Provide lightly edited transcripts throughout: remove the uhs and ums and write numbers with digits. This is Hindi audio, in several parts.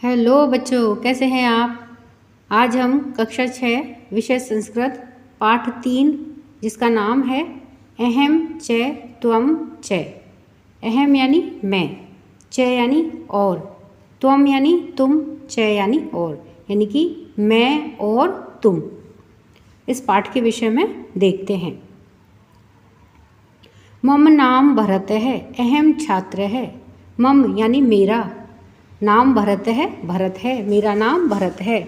हेलो बच्चों, कैसे हैं आप। आज हम कक्षा 6 विषय संस्कृत पाठ 3 जिसका नाम है अहम च त्वम च। अहम यानी मैं, च यानी और, त्वम यानी तुम, च यानी और, यानी कि मैं और तुम। इस पाठ के विषय में देखते हैं। मम नाम भरत है, अहम छात्र है। मम यानी मेरा, नाम भरत है, मेरा नाम भरत है।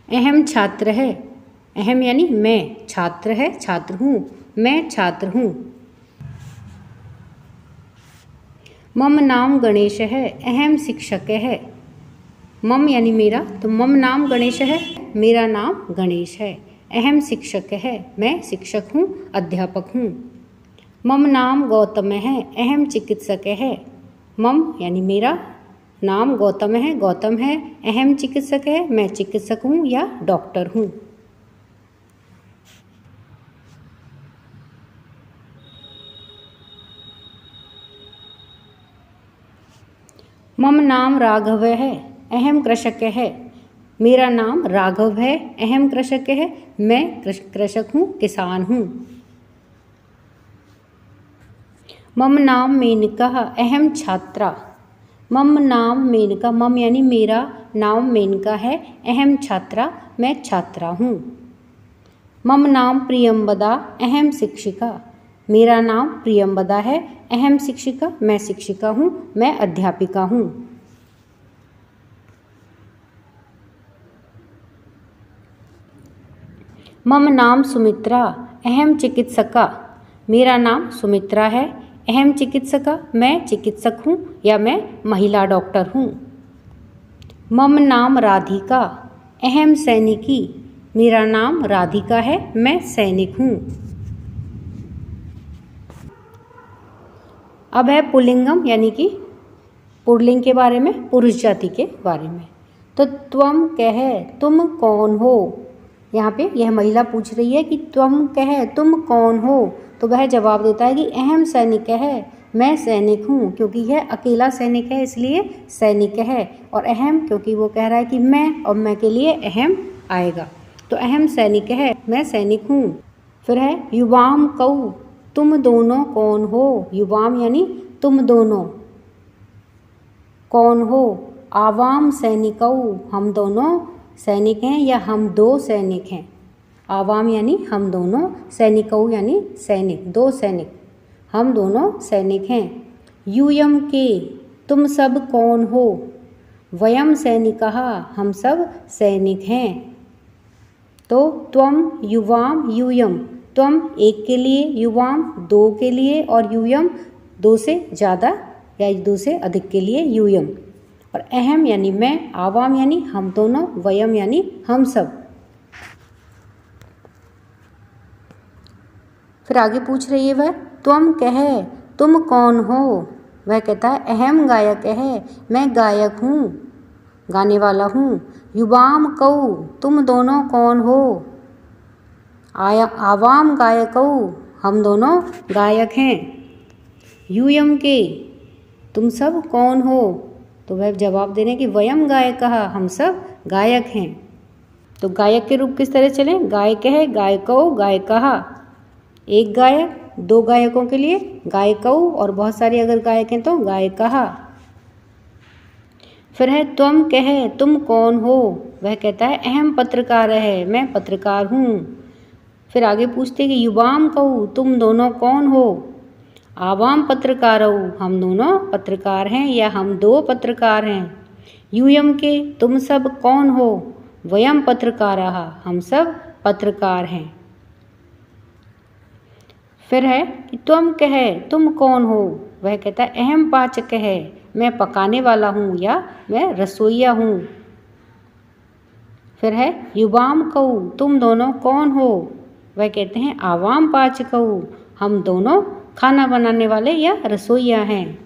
अहम छात्र है, अहम यानी मैं, छात्र है छात्र हूँ, मैं छात्र हूँ। मम नाम गणेश है, अहम शिक्षक है। मम यानी मेरा, तो मम नाम गणेश है, मेरा नाम गणेश है। अहम शिक्षक है, मैं शिक्षक हूँ, अध्यापक हूँ। मम नाम गौतम है, अहम चिकित्सक है। मम यानी मेरा, नाम गौतम है, अहम चिकित्सक है, मैं चिकित्सक हूँ या डॉक्टर हूँ। मम नाम राघव है, अहम कृषक है। मेरा नाम राघव है, अहम कृषक है, मैं कृषक हूँ, किसान हूँ। मम नाम मेनका, अहम छात्रा। मम नाम मेनका, मम यानी मेरा, नाम मेनका है, अहम छात्रा, मैं छात्रा हूँ। मम नाम प्रियंवदा, अहम शिक्षिका। मेरा नाम प्रियंवदा है, अहम शिक्षिका, मैं शिक्षिका हूँ, मैं अध्यापिका हूँ। मम नाम सुमित्रा, अहम चिकित्सका। मेरा नाम सुमित्रा है, अहम चिकित्सका, मैं चिकित्सक हूँ या मैं महिला डॉक्टर हूँ। मम नाम राधिका, अहम सैनिकी। मेरा नाम राधिका है, मैं सैनिक हूँ। अब है पुल्लिंगम यानी कि पुल्लिंग के बारे में, पुरुष जाति के बारे में। तो त्वम कह, तुम कौन हो। यहाँ पे यह महिला पूछ रही है कि त्वम कह, तुम कौन हो। तो वह जवाब देता है कि अहम सैनिक है, मैं सैनिक हूँ, क्योंकि यह अकेला सैनिक है इसलिए सैनिक है। और अहम क्योंकि वो कह रहा है कि मैं, और मैं के लिए अहम आएगा, तो अहम सैनिक है, मैं सैनिक हूँ। फिर है युवाम कऊ, तुम दोनों कौन हो। युवाम यानी तुम दोनों, कौन हो। आवाम सैनिकऊ, हम दोनों सैनिक हैं या हम दो सैनिक हैं। आवाम यानी हम दोनों, सैनिकऊ यानी सैनिक, दो सैनिक, हम दोनों सैनिक हैं। यूयम के, तुम सब कौन हो। वयम सैनिकः, हम सब सैनिक हैं। तो त्वम युवाम यूयम, त्वम एक के लिए, युवाम दो के लिए, और यूयम दो से ज़्यादा या दो से अधिक के लिए यूयम। और अहम यानी मैं, आवाम यानी हम दोनों, वयम यानी हम सब। फिर आगे पूछ रही है वह, त्वम कह, तुम कौन हो। वह कहता है अहम गायक है, मैं गायक हूँ, गाने वाला हूँ। युवाम कऊ, तुम दोनों कौन हो। आवाम गायकऊ, हम दोनों गायक हैं। यूयम के, तुम सब कौन हो। तो वह जवाब दे रहे हैं कि वयम गायकः, हम सब गायक हैं। तो गायक के रूप किस तरह चले, गायक है, गायकौ, गायकः। एक गायक, दो गायकों के लिए गायकौ, और बहुत सारे अगर गायक हैं तो गायकः। फिर है त्वम कह, तुम कौन हो। वह कहता है अहम पत्रकार है, मैं पत्रकार हूँ। फिर आगे पूछते कि युवाम कहू, तुम दोनों कौन हो। आवाम पत्रकारऊ, हम दोनों पत्रकार हैं या हम दो पत्रकार हैं। यूयम के, तुम सब कौन हो। वयम पत्रकारः, हम सब पत्रकार हैं। फिर है कि त्वम कह, तुम कौन हो। वह कहता है अहम पाचक है, मैं पकाने वाला हूँ या मैं रसोइया हूँ। फिर है युवाम कहू, तुम दोनों कौन हो। वह कहते हैं आवाम पाचकऊ, हम दोनों खाना बनाने वाले या रसोइया हैं।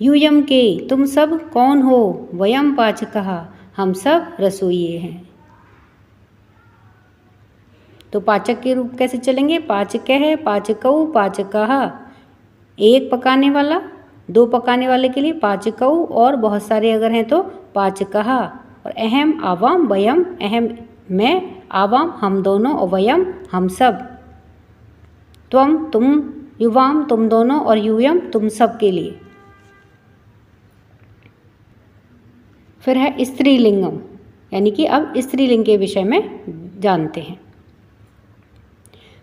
यूयम के, तुम सब कौन हो। वयम पाचकः, हम सब रसोइये हैं। तो पाचक के रूप कैसे चलेंगे, पाचक है, पाचकऊ, पाचकः। एक पकाने वाला, दो पकाने वाले के लिए पाचकौ, और बहुत सारे अगर हैं तो पाचकः। और अहम आवाम वयम, अहम मैं, आवाम हम दोनों, और वयम हम सब। त्वम तुम, युवाम तुम दोनों, और यूयम तुम सब के लिए। फिर है स्त्रीलिंगम, यानी कि अब स्त्रीलिंग के विषय में जानते हैं।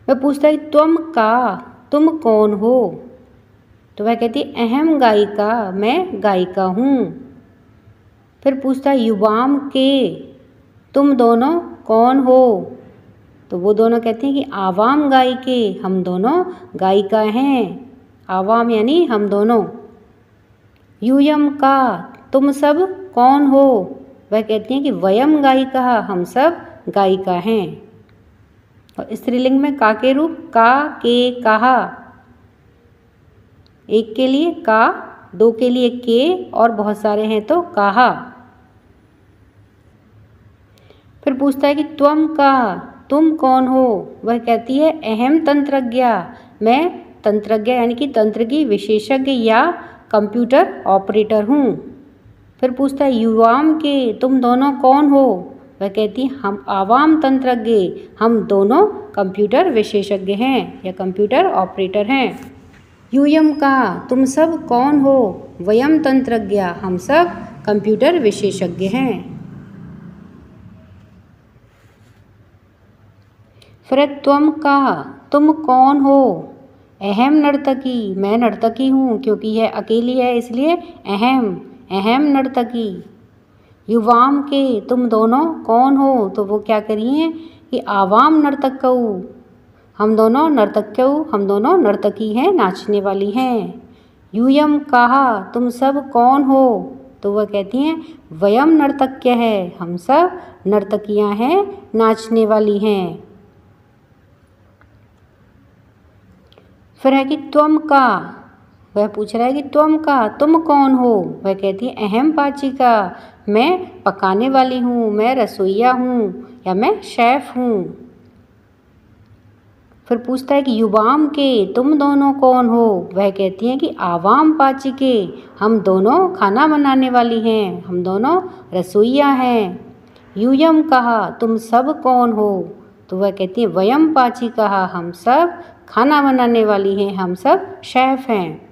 वह पूछता है त्वम का, तुम कौन हो? तो वह कहती है अहम गायिका, मैं गायिका हूँ। फिर पूछता है युवाम के, तुम दोनों कौन हो? तो वो दोनों कहते हैं कि आवाम गायिके, हम दोनों गायिका हैं। आवाम यानी हम दोनों। यूयम का, तुम सब कौन हो? वह कहती हैं कि वयम गायिका, हम सब गायिका हैं। और स्त्रीलिंग में का के रूप का, के, कहा। एक के लिए का, दो के लिए के, और बहुत सारे हैं तो कहा। फिर पूछता है कि त्वम का, तुम कौन हो? वह कहती है अहम तंत्रज्ञा, मैं तंत्रज्ञ यानी कि तंत्र की विशेषज्ञ या कंप्यूटर ऑपरेटर हूँ। फिर पूछता है युवाम के, तुम दोनों कौन हो? वह कहती है हम आवाम तंत्रज्ञ, हम दोनों कंप्यूटर विशेषज्ञ हैं या कंप्यूटर ऑपरेटर हैं। यूयम का, तुम सब कौन हो? वयम तंत्रज्ञ, हम सब कंप्यूटर विशेषज्ञ हैं। फिर त्वम का, तुम कौन हो? अहम नर्तकी, मैं नर्तकी हूँ, क्योंकि यह अकेली है इसलिए अहम, अहम नर्तकी। युवाम के, तुम दोनों कौन हो? तो वो क्या करिए कि आवाम नर्तकऊ, हम दोनों नर्तक्यऊ, हम दोनों नर्तकी हैं, नाचने वाली हैं। यूयम कहा, तुम सब कौन हो? तो वह कहती हैं वयम नर्तक्य है, हम सब नर्तकियां हैं, नाचने वाली हैं। फिर है कि त्वम का, वह पूछ रहा है कि त्वम का, तुम कौन हो? वह कहती है अहम पाचिका, मैं पकाने वाली हूँ, मैं रसोइया हूँ या मैं शेफ हूँ। फिर पूछता है कि युवाम के, तुम दोनों कौन हो? वह कहती हैं कि आवाम पाचिके, हम दोनों खाना बनाने वाली हैं, हम दोनों रसोइया हैं। यूयम कहा, तुम सब कौन हो? तो वह कहती है वयम पाचिका, हम सब खाना बनाने वाली हैं, हम सब शेफ हैं।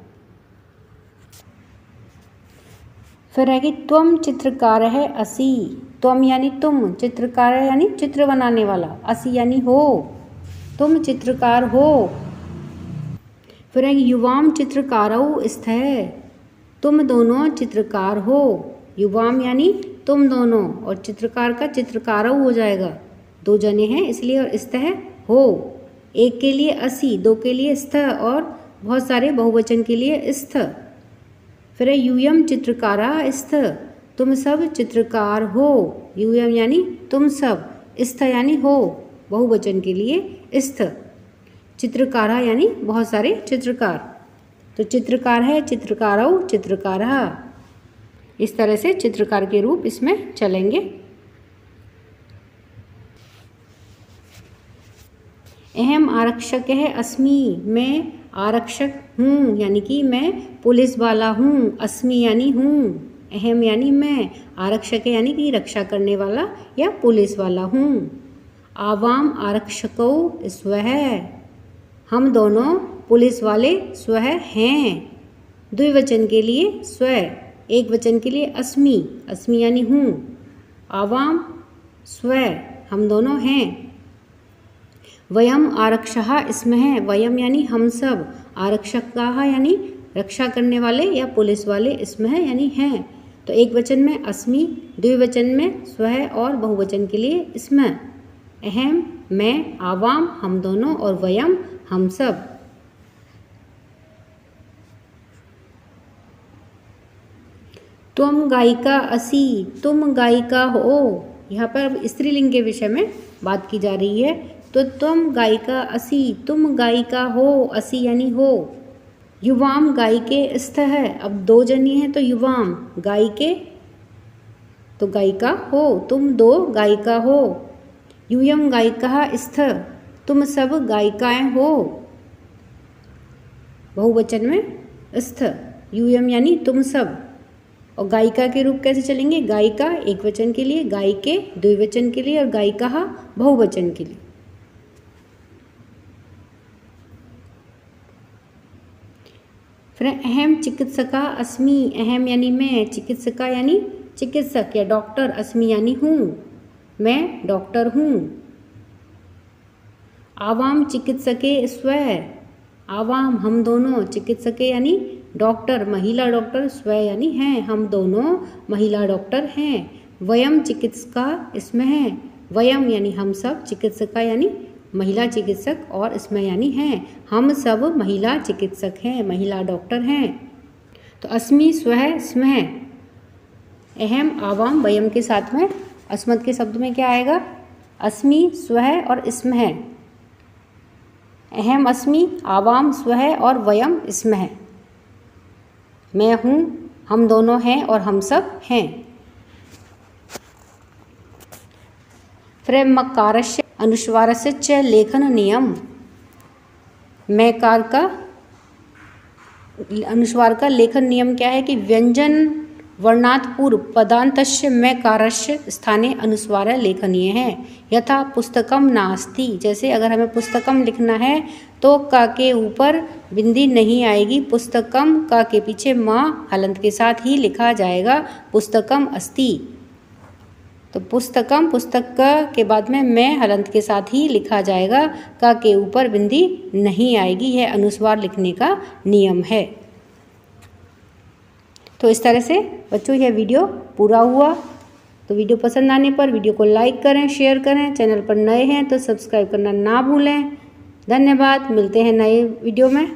फिर है कि त्वम चित्रकार है असी, त्वम यानी तुम, चित्रकार यानी चित्र बनाने वाला, असी यानी हो, तुम चित्रकार हो। फिर है कि युवाम चित्रकारौ स्थ, तुम दोनों चित्रकार हो। युवाम यानी तुम दोनों, और चित्रकार का चित्रकारौ हो जाएगा, दो जने हैं इसलिए, और स्थ हो। एक के लिए असी, दो के लिए स्थ, और बहुत सारे बहुवचन के लिए स्थ। फिर है यूयम चित्रकारा स्थ, तुम सब चित्रकार हो। यूयम यानी तुम सब, स्थ यानी हो, बहुवचन के लिए स्थ। चित्रकारा यानी बहुत सारे चित्रकार, तो चित्रकार है चित्रकारौ, चित्रकारः। इस तरह से चित्रकार के रूप इसमें चलेंगे। अहम आरक्षक है अस्मि, मैं आरक्षक हूँ, यानी कि मैं पुलिस वाला हूँ। अस्मि यानी हूँ, अहम यानी मैं, आरक्षक यानी कि रक्षा करने वाला या पुलिस वाला हूँ। आवाम आरक्षको स्वः, हम दोनों पुलिस वाले स्वः हैं। द्विवचन के लिए स्व, एक वचन के लिए अस्मि, अस्मि यानी हूँ। आवाम स्व, हम दोनों हैं। वयम आरक्षः स्मः, वयम यानी हम सब, आरक्षकाः यानी रक्षा करने वाले या पुलिस वाले, स्मः यानी हैं। तो एक वचन में अस्मि, द्विवचन में स्वः, और बहुवचन के लिए स्म। अहम मैं, आवाम हम दोनों, और वयम हम सब। त्वम गायिका असि, तुम गायिका हो। यहाँ पर अब स्त्रीलिंग के विषय में बात की जा रही है। तो त्वम गायिका असि, तुम गायिका हो, असि यानी हो। युवाम गायिके स्थ है, अब दो जनी हैं तो युवाम, गायिके तो गायिका हो, तुम दो गायिका हो। यूयम गायिका स्थ, तुम सब गायिकाएं हो, बहुवचन में स्थ। यूयम यानी तुम सब। और गायिका के रूप कैसे चलेंगे? गायिका एक वचन के लिए, गायिके द्विवचन के लिए और गायिकाः बहुवचन के लिए। फिर अहम चिकित्सका अस्मि, अहम यानी मैं, चिकित्सका यानी चिकित्सक या डॉक्टर, अस्मि यानी हूँ, मैं डॉक्टर हूँ। आवाम चिकित्सके स्व, आवाम हम दोनों, चिकित्सके यानी डॉक्टर, महिला डॉक्टर, स्व यानी हैं, हम दोनों महिला डॉक्टर हैं। वयम चिकित्सका इसमें है, वयम यानी हम सब, चिकित्सका यानी महिला चिकित्सक और इसमें यानी हैं, हम सब महिला चिकित्सक हैं, महिला डॉक्टर हैं। तो अस्मि स्वः स्मः, अहम आवाम वयम के साथ में अस्मत् के शब्द में क्या आएगा? अस्मि स्वः और स्मः। अहम अस्मि, आवाम स्वः और वयम स्मः। मैं हूँ, हम दोनों हैं और हम सब हैं। फिर मकारस्य अनुस्वारस्य च लेखन नियम, मैकार का अनुस्वार का लेखन नियम क्या है कि व्यंजन वर्णात् पूर्व पदान्तस्य मैकारस्य स्थाने अनुस्वार लेखनीय है। यथा पुस्तकम नास्ति, जैसे अगर हमें पुस्तकम लिखना है तो का के ऊपर बिंदी नहीं आएगी, पुस्तकम का के पीछे माँ हलंत के साथ ही लिखा जाएगा पुस्तकम अस्ति। तो पुस्तकम पुस्तक के बाद में मैं हलंत के साथ ही लिखा जाएगा, का के ऊपर बिंदी नहीं आएगी, यह अनुस्वार लिखने का नियम है। तो इस तरह से बच्चों यह वीडियो पूरा हुआ। तो वीडियो पसंद आने पर वीडियो को लाइक करें, शेयर करें, चैनल पर नए हैं तो सब्सक्राइब करना ना भूलें। धन्यवाद, मिलते हैं नए वीडियो में।